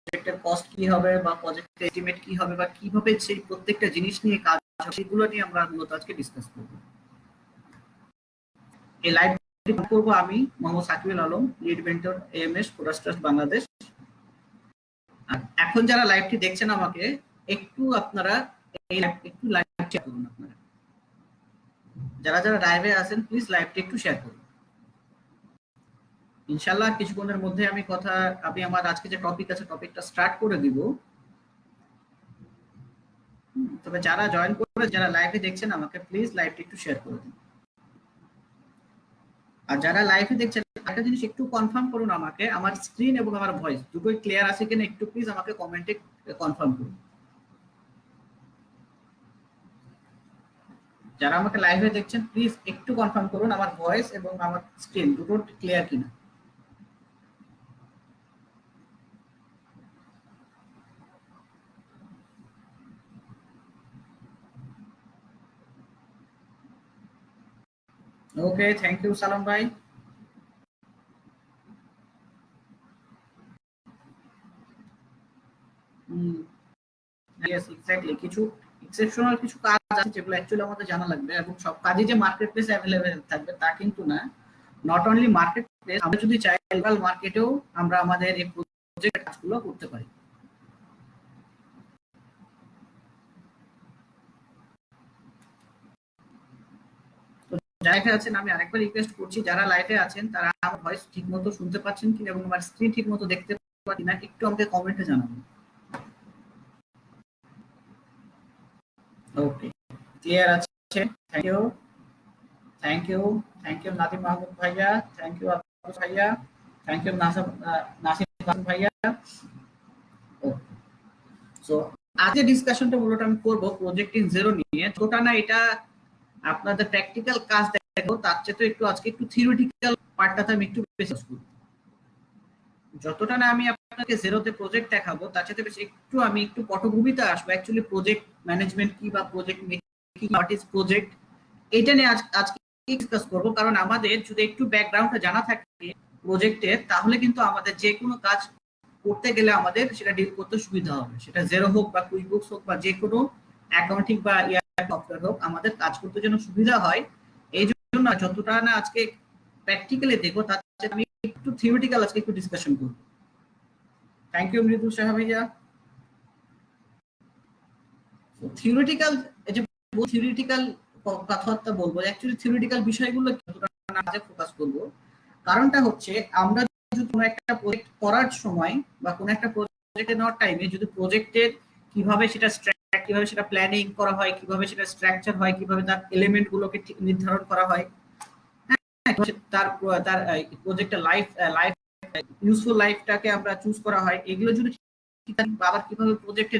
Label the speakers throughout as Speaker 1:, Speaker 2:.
Speaker 1: প্রজেক্টের কস্ট কি হবে বা প্রজেক্টের এস্টিমেট কি হবে বা কিভাবে সেই প্রত্যেকটা জিনিস নিয়ে কাজ হবে সেগুলো নিয়ে আমরা মূলত আজকে ডিসকাস করব। এই লাইভটি করব আমি Mohammad Sakibul Alam, lead mentor AMS coders trust Bangladesh. আর এখন যারা লাইভটি দেখছেন আমাকে একটু আপনারা এই একটু লাইভ শেয়ার করুন। আপনারা যারা যারা লাইভে আছেন প্লিজ লাইভটি একটু শেয়ার করুন। ইনশাআল্লাহ কিছুক্ষণের মধ্যে আমি আমার আজকে যে টপিক আছে টপিকটা স্টার্ট করে দিব। তবে যারা জয়েন করবে, যারা লাইভে দেখছেন আমাকে প্লিজ লাইভটি একটু শেয়ার করে দিন। আর যারা লাইভে দেখছেন একটা জিনিস একটু কনফার্ম করুন আমাকে, আমার স্ক্রিন এবং আমার ভয়েস দুটোই ক্লিয়ার আছে কিনা একটু প্লিজ আমাকে কমেন্টে কনফার্ম করুন। যারা আমাকে লাইভে দেখছেন প্লিজ একটু কনফার্ম করুন আমার ভয়েস এবং আমার স্ক্রিন দুটো ক্লিয়ার কিনা। ওকে, থ্যাংক ইউ সালাম ভাই। ইয়েস এক্স্যাক্টলি, কিছু এক্সেপশনাল কিছু কাজ আছে যেগুলো অ্যাকচুয়ালি আমাদের জানা লাগবে এবং সব কাজই যে মার্কেট প্লেসে অ্যাভেলেবেল থাকবে তা কিন্তু না। নট অনলি মার্কেট প্লেস, আমরা যদি চাই লোকাল মার্কেটেও আমরা আমাদের এই প্রজেক্ট কাজগুলো করতে পারি। তো লাইভে আছেন আমি আরেকবার রিকোয়েস্ট করছি, যারা লাইভে আছেন তারা আমার ভয়েস ঠিকমতো শুনতে পাচ্ছেন কিনা এবং আমার স্ক্রিন ঠিকমতো দেখতে পাচ্ছেন কিনা একটু আমাকে কমেন্টে জানাবেন। ওকে, ক্লিয়ার আছে। Thank you, thank you, thank you Nadim Mahmud ভাইয়া, থ্যাংক ইউ আব্দুল ভাইয়া, থ্যাংক ইউ নাসিম ভাইয়া। সো আজকে ডিসকাশনটা মূলত আমি করব প্রজেক্টিং জিরো নিয়ে। ছোটা না এটা আপনাদের প্র্যাকটিক্যাল কাজ দেখো, তার চেয়ে তো একটু আজকে একটু থিওরিটিক্যাল পার্টটাতে আমি একটু বেশি করব। যতটা না আমি আপনাকে জিরোতে প্রজেক্ট দেখাবো তার সাথে বেশি একটু আমি একটু পটভূমিতে আসবো অ্যাকচুয়ালি প্রজেক্ট ম্যানেজমেন্ট কি বা project making, what is project, এটা নিয়ে আজকে ডিসকাস করব। কারণ আমাদের যদি একটু ব্যাকগ্রাউন্ডটা জানা থাকে প্রজেক্টের, তাহলে কিন্তু আমাদের যে কোনো কাজ করতে গেলে আমাদের সেটা ডিল করতে সুবিধা হবে। সেটা জেরো হোক বা কুইক বুকস হোক বা যে কোনো অ্যাকাউন্টিং বা ইয়ার সফটওয়্যার হোক, আমাদের কাজ করতে যেন সুবিধা হয়। এই জন্য যতটা না আজকে প্র্যাকটিক্যালি দেখো তার চেয়ে আমি একটু থিওরিটিক্যাল আজকে একটু ডিসকাশন করব। থ্যাংক ইউ মৃদুল সাহা ভাইয়া। থিওরিটিক্যাল, এই যে থিওরিটিক্যাল কথাবার্তা বলবো, অ্যাকচুয়ালি থিওরিটিক্যাল বিষয়গুলো না ফোকাস করব। কারণটা হচ্ছে আমরা যদি কোনো একটা প্রজেক্ট করার সময় বা কোনো একটা প্রজেক্টে নেওয়ার টাইমে যদি প্রজেক্টের কিভাবে সেটা কিভাবে সেটা প্ল্যানিং করা হয়, কিভাবে সেটা স্ট্রাকচার হয়, কিভাবে তার এলিমেন্ট গুলোকে ঠিক নির্ধারণ করা হয়, তার তার প্রজেক্টের লাইফ লাইফ ইউজফুল লাইফটাকে আমরা চুজ করা হয়, এগুলো যদি আবার কিভাবে প্রজেক্টে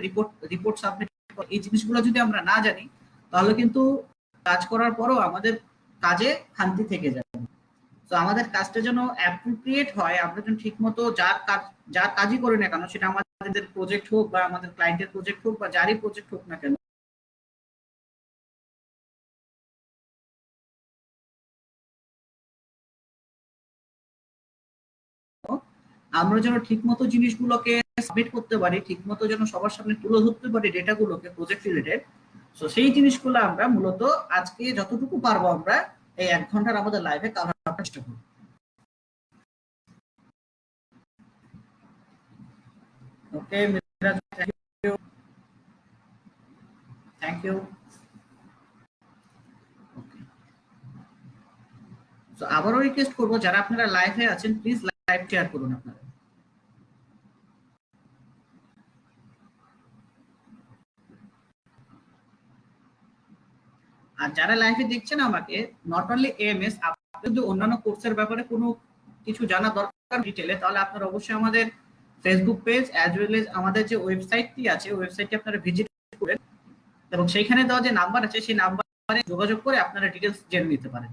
Speaker 1: রিপোর্ট সাবমিট, এই জিনিসগুলো যদি আমরা না জানি তাহলে কিন্তু কাজ করার পরও আমাদের কাজে খান্তি থেকে যাবে। তো আমাদের কাজটা যেন অ্যাপ্রোপ্রিয়েট হয়, আমরা যেন ঠিক মতো যার কাজই করি না কেন, সেটা আমাদের প্রজেক্ট হোক বা আমাদের ক্লায়েন্টের প্রজেক্ট হোক বা যারই প্রজেক্ট হোক না কেন, আমরা যেন ঠিক মতো জিনিসগুলোকে সাবমিট করতে পারি, ঠিক মতো যেন সবার সামনে তুলে ধরতে পারি ডেটাগুলোকে প্রজেক্ট রিলেটেড। তো সেই জিনিসগুলো আমরা মূলত আজকে যতটুকু পারবো আমরা এই 1 ঘন্টার আমাদের লাইভে কভার করার চেষ্টা করব। Okay Miraj, thank you, thank you. তো আবারও রিকোয়েস্ট করবো যারা আপনারা লাইভে আছেন প্লিজ লাইভ শেয়ার করুন আপনারা। আর যারা লাইভে দেখছেন আমাকে, নট অনলি এএমএস, আপনি যদি অন্যান্য কোর্সের ব্যাপারে কোনো কিছু জানা দরকার ডিটেলে, তাহলে আপনারা অবশ্যই আমাদের Facebook page as well as আমাদের যে ওয়েবসাইটটি আছে ওয়েবসাইটটি আপনারা ভিজিট করেন এবং সেইখানে দেওয়া যে নাম্বার আছে সেই নাম্বারে যোগাযোগ করে আপনারা ডিটেলস জেনে নিতে পারেন।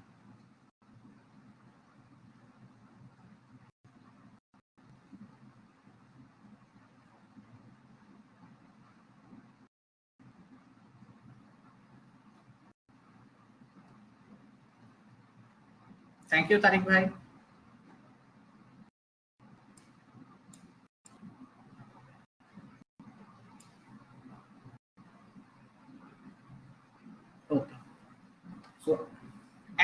Speaker 1: থ্যাংক ইউ তারিক ভাই। সো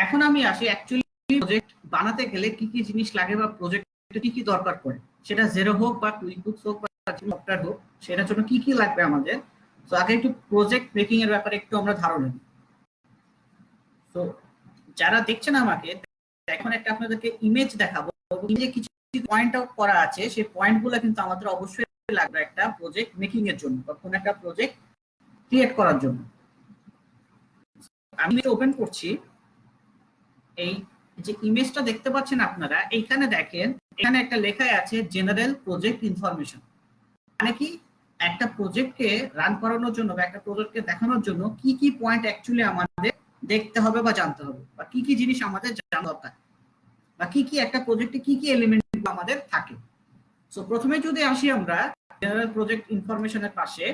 Speaker 1: এখন আমি আসি অ্যাকচুয়ালি প্রজেক্ট বানাতে গেলে কি কি জিনিস লাগে বা প্রজেক্টে কি কি দরকার পড়ে, সেটা জেরো হোক বা কুইকবুকস হোক বা সফটওয়্যার হোক, সেটার জন্য কি কি লাগবে আমাদের। তো আগে একটু প্রজেক্ট মেকিং এর ব্যাপারে একটু আমরা ধারণা নিই। তো যারা দেখছেন আমাকে, এখন একটা আপনাদেরকে ইমেজ দেখাবো, ইমেজে কিছু পয়েন্ট আউট করা আছে, সেই পয়েন্টগুলো কিন্তু আমাদের অবশ্যই লাগবে একটা প্রজেক্ট মেকিং এর জন্য বা কোন একটা প্রজেক্ট ক্রিয়েট করার জন্য। আমি ওপেন করছি, এই যে ইমেজটা দেখতে পাচ্ছেন আপনারা, এইখানে দেখেন এখানে একটা লেখা আছে জেনারেল প্রজেক্ট ইনফরমেশন। মানে কি, একটা প্রজেক্টকে রান করানোর জন্য বা একটা প্রজেক্টকে দেখানোর জন্য কি কি পয়েন্ট অ্যাকচুয়ালি আমাদের দেখতে হবে বা জানতে হবে, বা কি কি জিনিস আমাদের জানা দরকার, বা কি কি একটা প্রজেক্টে কি কি এলিমেন্ট আমাদের থাকে। সো প্রথমে যদি আসি আমরা জেনারেল প্রজেক্ট ইনফরমেশনের পাশে,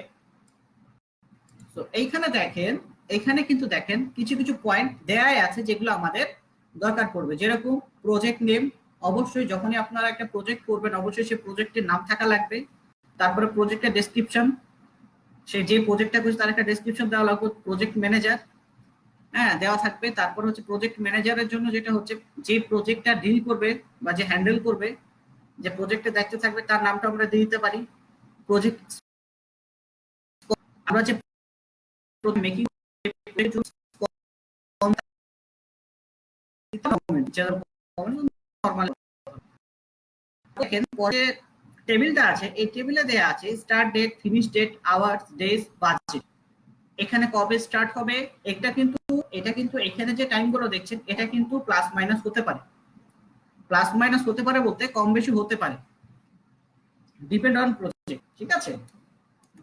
Speaker 1: তো এইখানে দেখেন, এখানে কিন্তু দেখেন কিছু কিছু পয়েন্ট দেয়াই আছে যেগুলো আমাদের দরকার পড়বে। যেরকম প্রজেক্ট নেম, অবশ্যই যখনই আপনারা একটা প্রজেক্ট করবেন অবশ্যই সেই প্রজেক্টের নাম থাকা লাগবে। তারপরে প্রজেক্টের ডেসক্রিপশন, সে যে প্রজেক্টটা করছে তার একটা ডেসক্রিপশন দেওয়া লাগবে। প্রজেক্ট ম্যানেজার, হ্যাঁ, দেওয়া থাকবে। তারপর হচ্ছে প্রজেক্ট ম্যানেজারের জন্য যেটা হচ্ছে যে প্রজেক্টটা ডিল করবে বা যে হ্যান্ডেল করবে, যে প্রজেক্টের দায়িত্ব থাকবে তার নামটা আমরা দিয়ে দিতে পারি। প্রজেক্ট আমরা যে মেকিং দেখেন পরে টেবিলটা আছে, এই টেবিলে দেয়া আছে start date, finish date, hours, days, budget. এখানে কবে স্টার্ট হবে, এটা কিন্তু এখানে যে টাইমগুলো দেখছেন এটা কিন্তু প্লাস মাইনাস হতে পারে। প্লাস মাইনাস হতে পারে বলতে কম বেশি হতে পারে, ডিপেন্ড অন প্রজেক্ট। ঠিক আছে,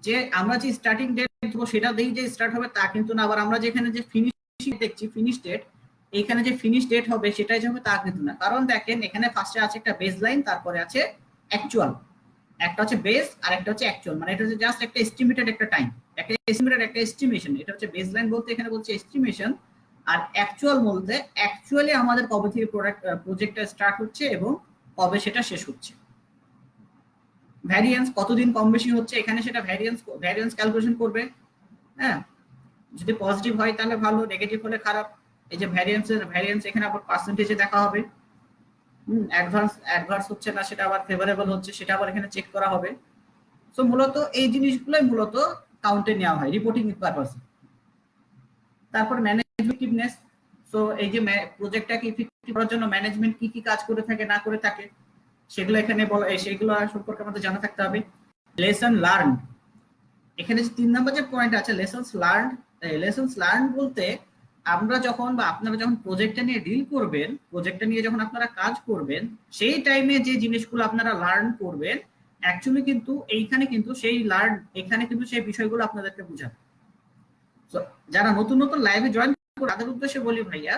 Speaker 1: যে আমরা যে স্টার্টিং ডেট দেবো সেটা দিই যে স্টার্ট হবে তা কিন্তু না, আবার আমরা যেখানে যে ফিনিশিং দেখছি ফিনিশ ডেট, এখানে যে ফিনিশ ডেট হবে সেটাই হবে তা কিন্তু না। কারণ দেখেন এখানে ফার্স্টে আছে একটা বেস লাইন, তারপরে আছে অ্যাকচুয়াল। একটা হচ্ছে বেস আর একটা হচ্ছে অ্যাকচুয়াল, মানে এটা হচ্ছে জাস্ট একটা এস্টিমেটেড একটা টাইম, একটা এস্টিমেটেড একটা এস্টিমেশন। এটা হচ্ছে বেস লাইন বলতে এখানে বলছে এস্টিমেশন, আর অ্যাকচুয়াল বলতে অ্যাকচুয়ালি আমাদের কবে থেকে প্রজেক্টটা স্টার্ট হচ্ছে এবং কবে সেটা শেষ হচ্ছে। ভ্যারিয়েন্স কতদিন কম বেশি হচ্ছে, এখানে সেটা ভ্যারিয়েন্স ক্যালকুলেশন করবে। হ্যাঁ, যদি পজিটিভ হয় তাহলে ভালো, নেগেটিভ হলে খারাপ। এই যে ভ্যারিয়েন্স এখানে আবার পার্সেন্টেজে দেখা হবে। অ্যাডভান্স হচ্ছে না, সেটা আবার ফেভারেবল হচ্ছে, সেটা আবার এখানে চেক করা হবে। সো মূলত এই জিনিসগুলোই মূলত কাউন্টে নেওয়া হয় রিপোর্টিং পারপাসে। তারপর ম্যানেজমেন্টিভনেস, সো এই যে প্রজেক্টটাকে ইফেক্টিভ করার জন্য ম্যানেজমেন্ট কি কি কাজ করে থাকে না করে থাকে সেগুলো এখানে বলা, সেগুলো সম্পর্কে আমাদের জানা থাকতে হবে। লেসন লার্ন, এখানে যে 3 নম্বর যে পয়েন্ট আছে লেসনস লার্ন বলতে আমরা যখন বা আপনারা যখন প্রজেক্টটা নিয়ে ডিল করবেন, প্রজেক্টটা নিয়ে যখন আপনারা কাজ করবেন, সেই টাইমে যে জিনিসগুলো আপনারা লার্ন করবেন অ্যাকচুয়ালি কিন্তু এইখানে কিন্তু সেই লার্ন, এখানে কিন্তু সেই বিষয়গুলো আপনাদেরকে বোঝাবে। তো যারা নতুন নতুন লাইভে জয়েন করে তাদের উদ্দেশ্যে বলি ভাইয়া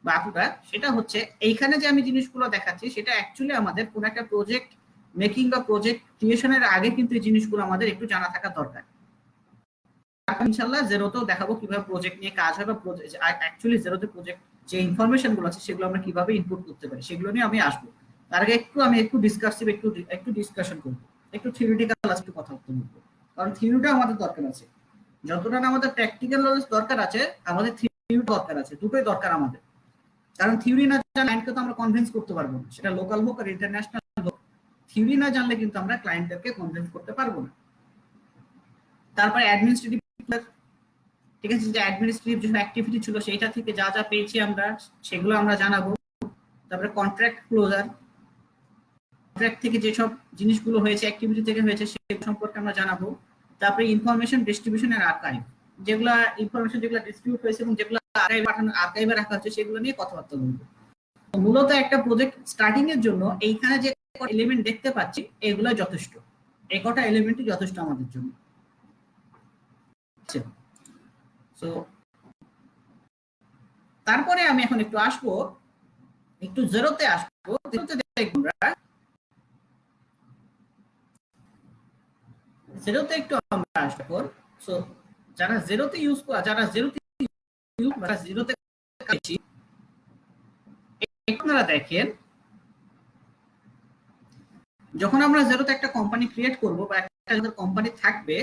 Speaker 1: বা আপুরা, সেটা হচ্ছে এইখানে যে আমি জিনিসগুলো দেখাচ্ছি সেটা অ্যাকচুয়ালি আমাদের কোন একটা প্রজেক্ট মেকিং বা প্রজেক্ট ক্রিয়েশনের আগে কিন্তু এই জিনিসগুলো আমাদের একটু জানা থাকা দরকার। ইনশাআল্লাহ জেরোতেও দেখাবো কিভাবে প্রজেক্ট নিয়ে কাজ হয় বা অ্যাকচুয়ালি জেরোতে প্রজেক্ট যে ইনফরমেশন গুলো আছে সেগুলো আমরা কিভাবে ইনপুট করতে পারি সেগুলো নিয়ে আমি আসবো। তার আগে আমি একটু ডিসকাসিভ একটু ডিসকাশন করবো, একটু থিওরিটিক্যাল একটু কথা বলবো। কারণ থিওরিটা আমাদের দরকার আছে, যতটা না আমাদের প্র্যাকটিক্যাল নলেজ দরকার আছে, আমাদের থিওরি দরকার আছে, দুটোই দরকার আমাদের। কারণ থিওরি না জানলে ক্লায়েন্টকে তো আমরা কনভিন্স করতে পারবো না, সেটা লোকাল হোক আর ইন্টারন্যাশনাল হোক। থিওরি না জানলে কিন্তু আমরা ক্লায়েন্টদেরকে কনভিন্স করতে পারবো না। তারপরে অ্যাডমিনিস্ট্রেটিভ, ঠিক আছে, যে অ্যাডমিনিস্ট্রেটিভ যে অ্যাক্টিভিটি ছিল সেইটা থেকে যা যা পেয়েছি আমরা সেগুলো আমরা জানাবো। তারপরে কন্ট্রাক্ট ক্লোজার, কন্ট্রাক্ট থেকে যেসব জিনিসগুলো হয়েছে অ্যাক্টিভিটি থেকে হয়েছে সেগুলো সম্পর্কে আমরা জানাবো। তারপরে ইনফরমেশন ডিস্ট্রিবিউশন এর আর্কাইভ, যেগুলো ইনফরমেশন যেগুলো ডিস্ট্রিবিউট হয়েছে এবং যেগুলো আর্কাইভে রাখা হচ্ছে সেগুলো নিয়ে কথাবার্তা বলবো। মূলত একটা প্রজেক্ট স্টার্টিং এর জন্য এইখানে যে এলিমেন্ট দেখতে পাচ্ছি এগুলো যথেষ্ট, এই কটা এলিমেন্টই যথেষ্ট আমাদের জন্য। তো তারপরে আমি এখন একটু আসবো, একটু জেরোতে আসবো। জেরোতে একটু আমরা আসবো। সো যারা জেরোতে ইউজ করা, যারা জেরোতে কাজছি, আপনারা দেখেন যখন আমরা জেরোতে একটা কোম্পানি ক্রিয়েট করব বা একটা কোম্পানি থাকবে,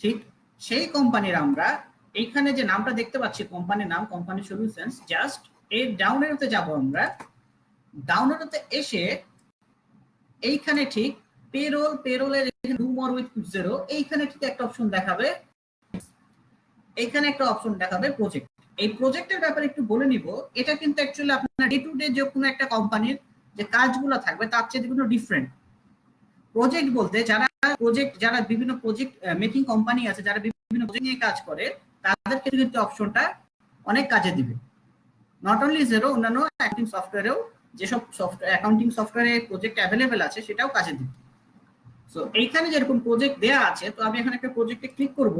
Speaker 1: ঠিক সেই কোম্পানির আমরা এইখানে যে নামটা দেখতে পাচ্ছি কোম্পানির নাম কোম্পানি সলিউশনস, জাস্ট এই ডাউন এরোতে যাব আমরা। ডাউন এরোতে এসে এইখানে ঠিক পেরোলের ডু মোর উইথ জিরো, এইখানে ঠিক একটা অপশন দেখাবে, এইখানে একটা অপশন দেখাবে প্রজেক্ট। এই প্রজেক্টের ব্যাপারে একটু বলে নিব, এটা কিন্তু অ্যাকচুয়ালি আপনার ডে টু ডে যে কোনো একটা কোম্পানির যে কাজগুলো থাকবে তার চেয়ে কোনো ডিফারেন্ট। প্রজেক্ট বলতে যারা বিভিন্ন প্রজেক্ট মেকিং কোম্পানি আছে, যারা বিভিন্ন প্রজেক্ট নিয়ে কাজ করে, তাদের ক্ষেত্রে কিন্তু অপশনটা অনেক কাজে দিবে। নট অনলি জিরো, অন্যান্য অ্যাকাউন্টিং সফটওয়্যারেও যেসব অ্যাকাউন্টিং সফটওয়্যারে প্রজেক্ট অ্যাভেলেবেল আছে সেটাও কাজে দিবে। সো এইখানে যেরকম প্রজেক্ট দেয়া আছে, তো আমি এখানে একটা প্রজেক্টে ক্লিক করব।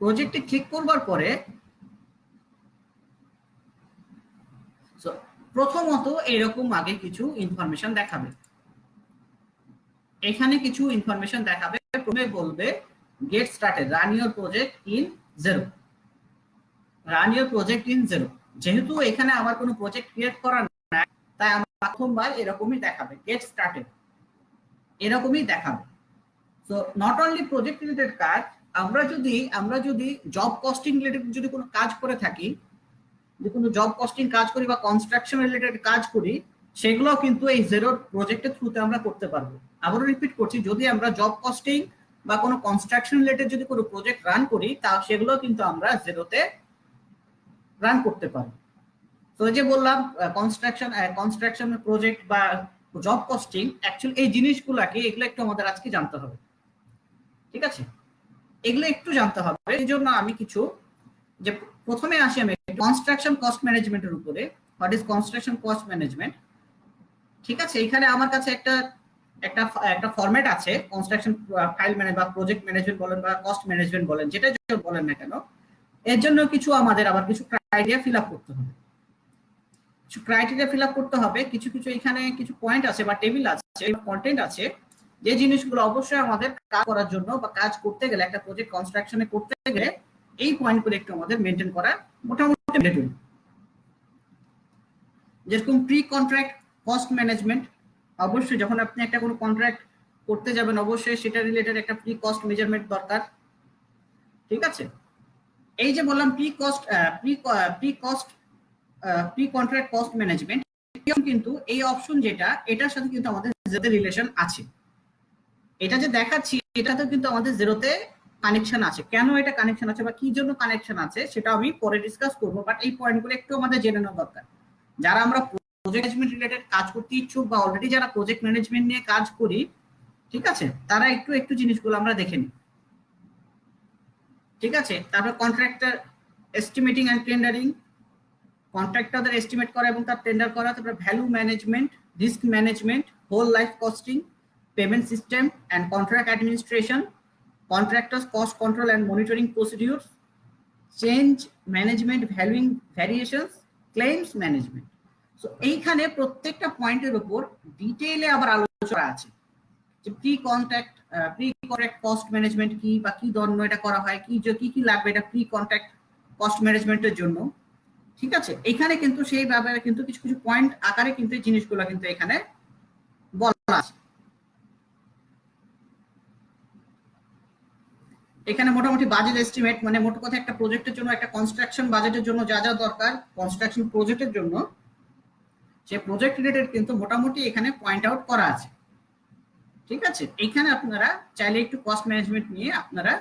Speaker 1: প্রজেক্টে ক্লিক করবার পরে প্রথমত এরকম আগে কিছু ইনফরমেশন দেখাবে। এখানে কিছু ইনফরমেশন দেখাবে, প্রথমে বলবে get started, run your project in zero, run your project in zero. যেহেতু এখানে আমার কোনো প্রজেক্ট ক্রিয়েট করা নাই, তাই আমার প্রথমবার এরকমই দেখাবে, গেট স্টার্টেড এরকমই দেখাবে। So not only project related কাজ, আমরা যদি জব কস্টিং রিলেটেড যদি কোনো কাজ করে থাকি, যদি কোনো জব কস্টিং কাজ করি বা কনস্ট্রাকশন রিলেটেড কাজ করি, সেগুলো কিন্তু এই জিরো প্রজেক্টের থ্রুতে আমরা করতে পারবো। আবারও রিপিট করছি, যদি আমরা জব কস্টিং বা কোনো কনস্ট্রাকশন রিলেটেড যদি কোনো প্রজেক্ট রান করি, তা সেগুলো কিন্তু আমরা রান করতে পারবো। তো যে বললাম কনস্ট্রাকশন প্রজেক্ট বা জব কস্টিং, অ্যাকচুয়ালি এই জিনিসগুলোকে এগুলো একটু আমাদের আজকে জানতে হবে। ঠিক আছে, এগুলো একটু জানতে হবে। এই জন্য আমি কিছু যে প্রথমে আসি আমি কনস্ট্রাকশন কস্ট ম্যানেজমেন্টের উপরে। What is construction cost management? ঠিক আছে, এখানে আমার কাছে একটা ফরম্যাট আছে, কনস্ট্রাকশন ফাইল ম্যানেজ বা প্রজেক্ট ম্যানেজমেন্ট বলেন বা কস্ট ম্যানেজমেন্ট বলেন, যেটা বলেন না কেন, এর জন্য আমাদের আবার কিছু ক্রাইটেরিয়া ফিল আপ করতে হবে। কিছু এখানে কিছু পয়েন্ট আছে বা টেবিল আছে, কন্টেন্ট আছে, যে জিনিসগুলো অবশ্যই আমাদের কাজ করার জন্য বা কাজ করতে গেলে, একটা প্রজেক্ট কনস্ট্রাকশনে করতে গেলে এই পয়েন্টগুলো একটু আমাদের মেনটেন করা মোটামুটি ম্যান্ডেটরি। যেরকম প্রি কন্ট্রাক্ট কস্ট ম্যানেজমেন্ট, অবশ্যই যখন আপনি একটা কোনো কন্ট্রাক্ট করতে যাবেন, অবশ্যই সেটা রিলেটেড একটা প্রি কস্ট মেজারমেন্ট দরকার। ঠিক আছে, এই যে বললাম প্রি কন্ট্রাক্ট কস্ট ম্যানেজমেন্ট, কিন্তু এই অপশন যেটা, এটার সাথে কিন্তু আমাদের জিরোতে রিলেশন আছে। এটা যে দেখাচ্ছি, এটাতে কিন্তু আমাদের জিরোতে কানেকশন আছে। কেন এটা কানেকশন আছে বা কি জন্য কানেকশন আছে সেটা আমি পরে ডিসকাস করবো, বাট এই পয়েন্টগুলো একটু আমাদের জেনে নেওয়া দরকার। যারা আমরা প্রজেক্ট ম্যানেজমেন্ট রিলেটেড কাজ করতে ইচ্ছুক বা অলরেডি যারা প্রজেক্ট ম্যানেজমেন্ট নিয়ে কাজ করি, ঠিক আছে, তারা একটু জিনিসগুলো আমরা দেখে নিই। ঠিক আছে, তারপর কন্ট্রাক্টর এস্টিমেটিং অ্যান্ড টেন্ডারিং, কন্ট্রাক্টরদের এস্টিমেট করা এবং তার টেন্ডার করা। তারপর value management, risk management, whole life costing, payment system and contract administration, contractors cost control and monitoring procedures, change management, valuing variations, claims management. So এইখানে প্রত্যেকটা পয়েন্টের উপর ডিটেইলে আবার আলোচনা আছে যে প্রি কন্ট্রাক্ট কস্ট ম্যানেজমেন্ট কি বা কি ধরনের এটা করা হয়, কি লাগবে এটা প্রি কন্ট্রাক্ট কস্ট ম্যানেজমেন্টের জন্য। ঠিক আছে, এখানে কিন্তু সেই ব্যাপারে কিন্তু কিছু পয়েন্ট আকারে কিন্তু এই জিনিসগুলো কিন্তু এখানে বলা আছে। এখানে মোটামুটি বাজেট এস্টিমেট, মানে মোট কথা একটা প্রজেক্টের জন্য, একটা কনস্ট্রাকশন বাজেটের জন্য যা দরকার কনস্ট্রাকশন প্রজেক্টের জন্য, সে প্রজেক্ট রিলেটেড কিন্তু মোটামুটি এখানে পয়েন্ট আউট করা আছে। ঠিক আছে, এখানে আপনারা চাইলে একটু কস্ট ম্যানেজমেন্ট নিয়ে আপনারা,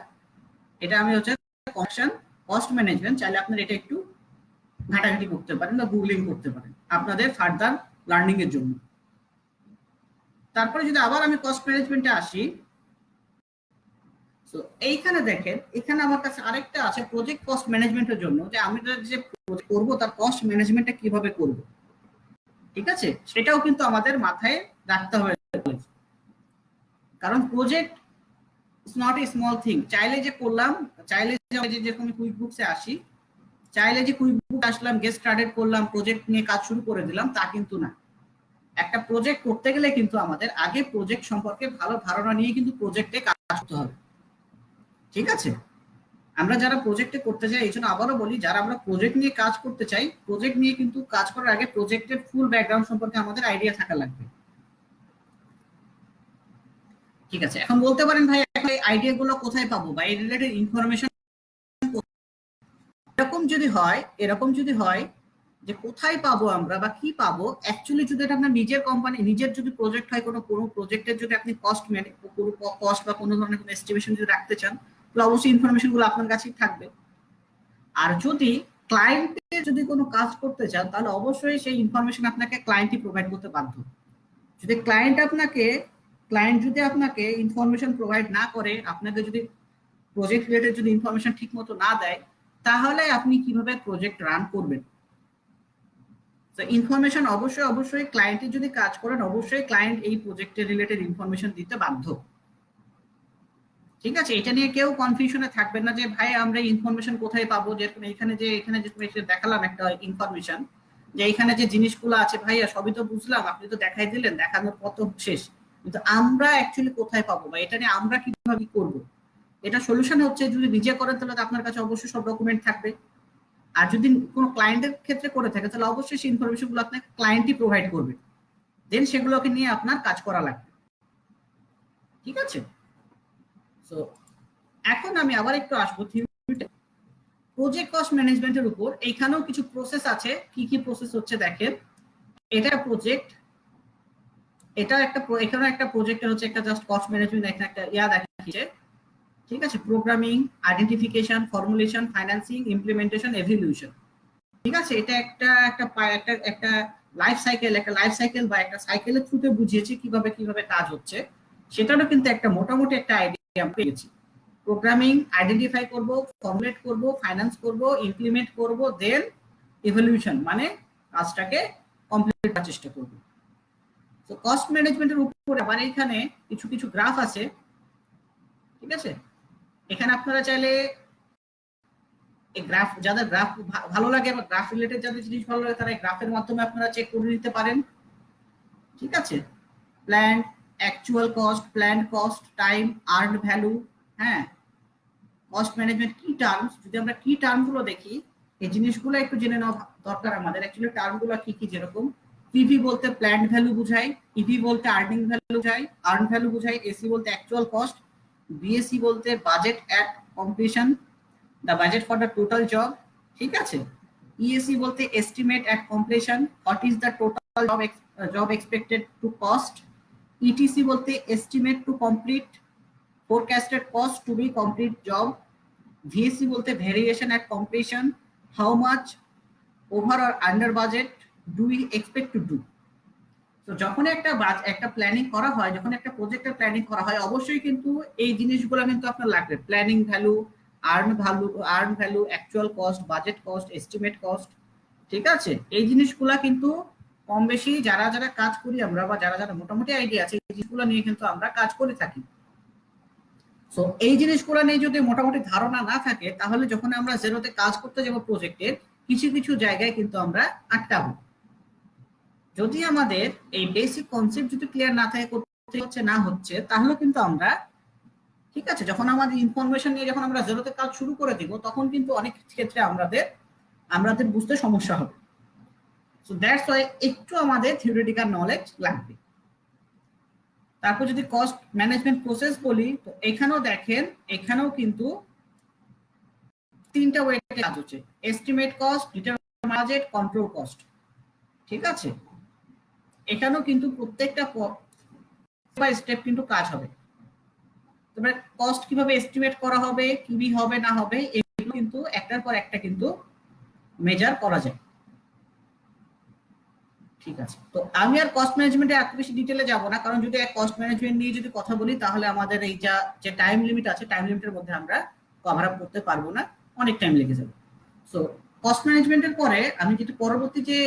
Speaker 1: এটা আমি কনস্ট্রাকশন কস্ট ম্যানেজমেন্ট, চাইলে আপনারা এটা একটু ঘাটাঘাটি করতে পারেন বা গুগলিং করতে পারেন আপনাদের ফার্দার লার্নিং এর জন্য। তারপরে যদি আবার আমি কস্ট ম্যানেজমেন্টে আসি, তো এইখানে দেখেন, এখানে আমার কাছে আরেকটা আছে প্রজেক্ট কস্ট ম্যানেজমেন্টের জন্য, যে আমি যে করব তার কস্ট ম্যানেজমেন্টটা কিভাবে করব। ঠিক আছে, সেটাও কিন্তু আমাদের মাথায় রাখতে হবে, কারণ project is not a small thing. চাইলে যে করলাম, চাইলে যে যেরকম কুইক বুকসে আসি, চাইলে যে কুইক বুক আসলাম, গেট স্টার্টেড করলাম, প্রজেক্ট নিয়ে কাজ শুরু করে দিলাম, তা কিন্তু না। একটা প্রজেক্ট করতে গেলে কিন্তু আমাদের আগে প্রজেক্ট সম্পর্কে ভালো ধারণা নিয়ে কিন্তু প্রজেক্টে কাজ করতে হবে। ঠিক আছে, আমরা যারা প্রজেক্টে করতে চাই, এই জন্য আবারও বলি, যারা আমরা প্রজেক্ট নিয়ে কাজ করতে চাই, প্রজেক্ট নিয়ে কিন্তু কাজ করার আগে প্রজেক্টের ফুল ব্যাকগ্রাউন্ড সম্পর্কে আমাদের আইডিয়া থাকা লাগবে। ঠিক আছে, এখন বলতে পারেন ভাই এখন আইডিয়া গুলো কোথায় পাবো বা এই রিলেটেড ইনফরমেশন এরকম যদি হয় যে কোথায় পাবো আমরা বা কি পাবো, অ্যাকচুয়ালি যদি এটা আপনার নিজের কোম্পানি নিজের যদি প্রজেক্ট হয়, কোনো প্রজেক্টের যদি আপনি কস্ট বা কোনো ধরনের কোনো এস্টিমেশন যদি রাখতে চান, তাহলে অবশ্যই ইনফরমেশন গুলো আপনার কাছেই থাকবে। আর যদি ক্লায়েন্টে যদি কোনো কাজ করতে চান, তাহলে অবশ্যই সেই ইনফরমেশন আপনাকে ক্লায়েন্টই প্রোভাইড করতে বাধ্য। যদি ক্লায়েন্ট যদি আপনাকে ইনফরমেশন প্রোভাইড না করে, আপনাকে যদি প্রজেক্ট রিলেটেড যদি ইনফরমেশন ঠিক মতো না দেয়, তাহলে আপনি কিভাবে প্রজেক্ট রান করবেন? তো ইনফরমেশন অবশ্যই ক্লায়েন্টের যদি কাজ করেন, অবশ্যই ক্লায়েন্ট এই প্রজেক্টের রিলেটেড ইনফরমেশন দিতে বাধ্য। ঠিক আছে, এটা নিয়ে কেউ কনফিউশনে থাকবেন না যে ভাই আমরা ইনফরমেশন কোথায় পাবো। যেরকম এখানে যে দেখালাম একটা ইনফরমেশন, যে এখানে যে জিনিসগুলো আছে ভাইয়া সবই তো বুঝলাম, আপনি তো দেখাই দিলেন, দেখানোর পর তো শেষ, কিন্তু আমরা অ্যাকচুয়ালি কোথায় পাবো বা এটা নিয়ে আমরা কিভাবে করবো? এটা সলিউশন হচ্ছে যদি নিজে করেন তাহলে আপনার কাছে অবশ্যই সব ডকুমেন্ট থাকবে। আর যদি কোনো ক্লায়েন্টের ক্ষেত্রে করে থাকে তাহলে অবশ্যই সেই ইনফরমেশন গুলো আপনাকে ক্লায়েন্টই প্রোভাইড করবে, দেন সেগুলোকে নিয়ে আপনার কাজ করা লাগবে। ঠিক আছে, তো এখন আমি আবার একটু আসবো প্রজেক্ট কস্ট ম্যানেজমেন্টের উপর। এইখানেও কিছু প্রসেস আছে। কি কি প্রসেস হচ্ছে দেখেন, এটা প্রজেক্ট, এখানে একটা প্রজেক্টের হচ্ছে একটা জাস্ট কস্ট ম্যানেজমেন্ট একটা দেখাচ্ছে। ঠিক আছে, programming, identification, formulation, financing, implementation, evaluation. ঠিক আছে, এটা একটা লাইফ সাইকেল বা একটা সাইকেলের থ্রুতে বুঝিয়েছি কিভাবে কাজ হচ্ছে। সেটারও কিন্তু একটা মোটামুটি একটা আইডিয়া পেয়েছি। প্রোগ্রামিং আইডেন্টিফাই করব, ফর্মুলেট করব, ফাইন্যান্স করব, ইমপ্লিমেন্ট করব, দেন ইভ্যালুয়েশন মানে কাজটাকে কমপ্লিট করার চেষ্টা করব। তো কস্ট ম্যানেজমেন্টের উপরে আবার এখানে কিছু গ্রাফ আছে। ঠিক আছে, এখানে আপনারা চাইলে এই গ্রাফ, যাদের গ্রাফ ভালো লাগে বা গ্রাফ রিলেটেড যাদের জিনিস ভালো লাগে, তারা এই গ্রাফের মাধ্যমে আপনারা চেক করে নিতে পারেন। ঠিক আছে, plan, actual cost, plan cost, time, earned value. হ্যাঁ, কস্ট ম্যানেজমেন্ট কি টার্মস, যদি আমরা কি টার্মগুলো দেখি, এই জিনিসগুলো একটু জেনে নেওয়া দরকার আমাদের। অ্যাকচুয়ালি টার্মগুলো কি কি, যেরকম পিভি বলতে প্ল্যান্ড ভ্যালু বোঝায়, ইভি বলতে আর্নিং ভ্যালু বোঝায়, আর্ন ভ্যালু বোঝায়, এসি বলতে অ্যাকচুয়াল কস্ট, বিএসি বলতে budget at completion, the budget for the total job. ঠিক আছে, ইএসি বলতে estimate at completion, what is the total job expected to cost. ETC বলতে estimate to complete, forecasted cost to be complete job. VAC বলতে variation at completion, how much over or under budget do we expect to do. তো যখন একটা planning করা হয়, যখন একটা প্রজেক্টের প্ল্যানিং করা হয়, অবশ্যই কিন্তু এই জিনিসগুলো কিন্তু আপনার লাগবে। Planning value, earn value, actual cost, budget cost, estimate cost. ঠিক আছে, এই জিনিসগুলা কিন্তু কম বেশি যারা কাজ করি আমরা বা যারা মোটামুটি আইডিয়া আছে, এই জিনিসগুলো নিয়ে কিন্তু আমরা কাজ করে থাকি। সো এই জিনিসগুলো নিয়ে যদি মোটামুটি ধারণা না থাকে, তাহলে যখন আমরা জেরোতে কাজ করতে যাব প্রজেক্টের, কিছু জায়গায় কিন্তু আমরা আটকাবো। যদি আমাদের এই বেসিক কনসেপ্ট যদি ক্লিয়ার না থাকে, করতে হচ্ছে না হচ্ছে, তাহলে কিন্তু আমরা, ঠিক আছে, যখন আমাদের ইনফরমেশন নিয়ে যখন আমরা জেরোতে কাজ শুরু করে দিব, তখন কিন্তু অনেক ক্ষেত্রে আমাদের বুঝতে সমস্যা হবে। সো দ্যাটস ওয়াই একটু আমাদের থিওরিটিক্যাল নলেজ লাগবে। তারপর যদি কস্ট ম্যানেজমেন্ট প্রসেস বলি, তো এখানেও দেখেন, এখানেও কিন্তু তিনটা ওয়েতে কাজ হচ্ছে: estimate cost, determine budget, control cost. ঠিক আছে, এখানেও কিন্তু প্রত্যেকটা স্টেপ কিন্তু কাজ হবে। তবে কস্ট কিভাবে এস্টিমেট করা হবে, কি হবে না হবে, এগুলো কিন্তু একটার পর একটা কিন্তু মেজার করা যায়। ঠিক আছে, তো আমি আর কস্ট ম্যানেজমেন্টে এত বেশি ডিটেলে যাব না, কারণ যদি কস্ট ম্যানেজমেন্ট নিয়ে যদি কথা বলি, তাহলে আমাদের এই যে টাইম লিমিট আছে, টাইম লিমিটের মধ্যে আমরা কভার আপ করতে পারবো না, অনেক টাইম লেগে যাবে। সো কস্ট ম্যানেজমেন্টের পরে আমি যেটা পরবর্তী যে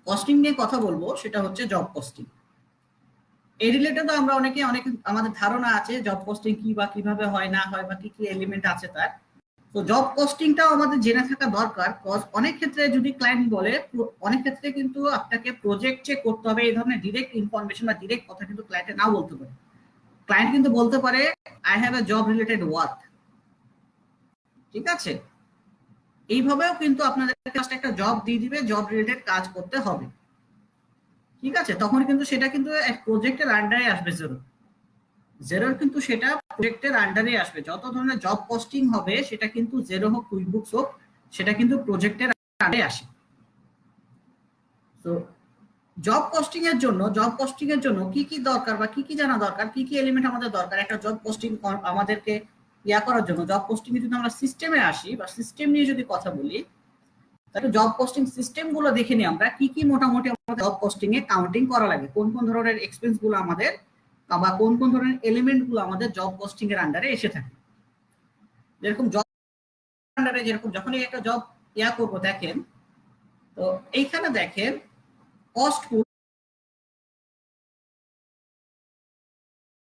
Speaker 1: কস্টিং নিয়ে কথা বলবো, সেটা হচ্ছে জব কস্টিং। এই রিলেটেড আমরা অনেক আমাদের ধারণা আছে জব কস্টিং কি বা কিভাবে হয় না হয় বা কি কি এলিমেন্ট আছে তার। তো জব কস্টিংটাও আমাদের জেনে থাকা দরকার। অনেক ক্ষেত্রে যদি ক্লায়েন্ট বলে, অনেক ক্ষেত্রে কিন্তু আপনাকে প্রজেক্ট চেক করতে হবে, এই ধরনের ডিরেক্ট ইনফরমেশন বা ডিরেক্ট কথা কিন্তু ক্লায়েন্টে নাও বলতে পারে। ক্লায়েন্ট কিন্তু বলতে পারে I have a job related work. ঠিক আছে, এইভাবেও কিন্তু আপনাদের কাছে একটা জব দিয়ে দিবে, জব রিলেটেড কাজ করতে হবে। ঠিক আছে, তখন কিন্তু সেটা কিন্তু এক প্রজেক্টের আন্ডারে আসবে। জেরোর কিন্তু সেটা প্রজেক্টের আন্ডারে আসবে, যত ধরনের জব পোস্টিং হবে সেটা কিন্তু জেরো হোক কুইকবুকস হোক সেটা কিন্তু প্রজেক্টের আন্ডারে আসে। তো জব পোস্টিং এর জন্য কি কি দরকার বা কি কি জানা দরকার, কি কি এলিমেন্ট আমাদের দরকার একটা জব পোস্টিং আমাদেরকে করার জন্য। জব পোস্টিং এ যদি আমরা সিস্টেমে আসি বা সিস্টেম নিয়ে যদি কথা বলি, তাহলে জব পোস্টিং সিস্টেম গুলো দেখে নিই আমরা কি কি মোটামুটি আমাদের জব পোস্টিং এ কাউন্টিং করা লাগে, কোন কোন ধরনের এক্সপেন্স গুলো আমাদের বা কোন কোন ধরনের এলিমেন্ট গুলো আমাদের জব পোস্টিং এর আন্ডারে এসে থাকে। যেরকম জব আন্ডারে যেরকম যখনই একটা জব করবো দেখেন, তো এইখানে দেখেন কস্ট